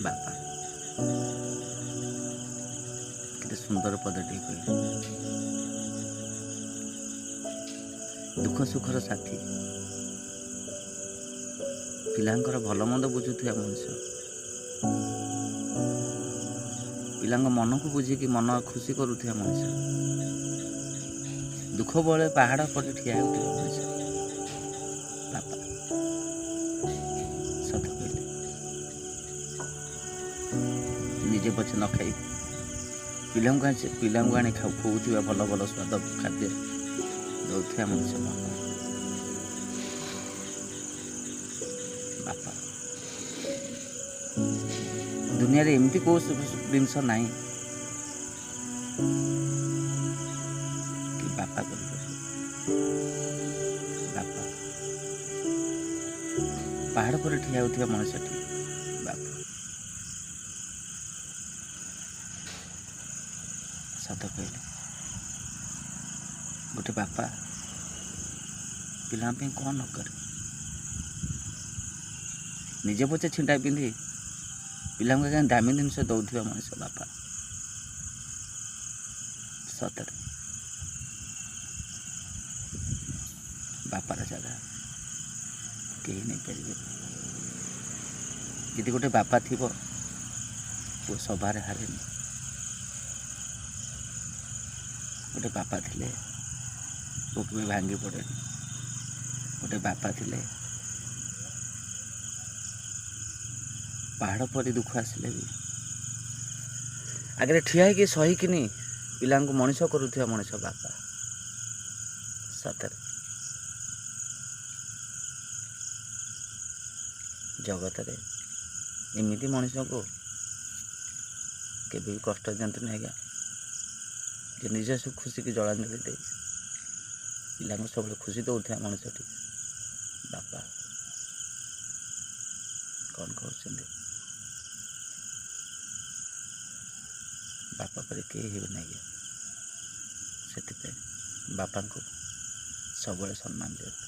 ବାପା କେତେ ସୁନ୍ଦର ପଦଟି କହିଲେ। ଦୁଃଖ ସୁଖର ସାଥୀ, ପିଲାଙ୍କର ଭଲ ମନ୍ଦ ବୁଝୁଥିବା ମଣିଷ, ପିଲାଙ୍କ ମନକୁ ବୁଝିକି ମନ ଖୁସି କରୁଥିବା ମଣିଷ, ଦୁଃଖ ବେଳେ ପାହାଡ଼ ପରି ଠିଆ ହେଉଥିବା ମଣିଷ ବାପା। ସତ କହିଲେ, ନିଜେ ପଛେ ନ ଖାଇ ପିଲାଙ୍କୁ ଆଣି ଖୁଆଉଥିବା ଭଲ ଭଲ ସ୍ୱାଦ ଖାଦ୍ୟ ଦେଉଥିବା ମଣିଷ ବାପା। ଦୁନିଆରେ ଏମିତି କେଉଁ ଜିନିଷ ନାହିଁ କି ବାପା କରିପାରିବ। ବାପା ପାହାଡ଼ ପରେ ଠିଆ ହେଉଥିବା ମଣିଷଟି ବାପା। ସତ କହିଲେ, ଗୋଟେ ବାପା ପିଲାଙ୍କ ପାଇଁ କ'ଣ ନ କରେ। ନିଜେ ପଛେ ଛିଣ୍ଡା ପିନ୍ଧି ପିଲାଙ୍କୁ ଆଜ୍ଞା ଦାମୀ ଜିନିଷ ଦେଉଥିବା ମଣିଷ ବାପା। ସତରେ ବାପାର ଜାଗା କେହି ନେଇପାରିବେ। ଯଦି ଗୋଟେ ବାପା ଥିବ, ପୁଅ ସଭାରେ ହାରେନି। ଗୋଟେ ବାପା ଥିଲେ ପୁଅ କେବେ ଭାଙ୍ଗି ପଡ଼େନି। ଗୋଟେ ବାପା ଥିଲେ ପାହାଡ଼ ପରି ଦୁଃଖ ଆସିଲେ ବି ଆଗରେ ଠିଆ ହେଇକି ସହିକିନି ପିଲାଙ୍କୁ ମଣିଷ କରୁଥିବା ମଣିଷ ବାପା। ସତରେ ଜଗତରେ ଏମିତି ମଣିଷକୁ କେବେ ବି କଷ୍ଟ ଦିଅନ୍ତୁନି ଆଜ୍ଞା, ଯେ ନିଜ ଖୁସିକି ଜଳାଞ୍ଜଳି ଦେଇ ପିଲାଙ୍କୁ ସବୁବେଳେ ଖୁସି ଦେଉଥିବା ମଣିଷଟି ବାପା। କ'ଣ କହୁଛନ୍ତି? ବାପା ପରି କେହି ହେବେନି ଆଜ୍ଞା। ସେଥିପାଇଁ ବାପାଙ୍କୁ ସବୁବେଳେ ସମ୍ମାନ ଦିଅନ୍ତୁ।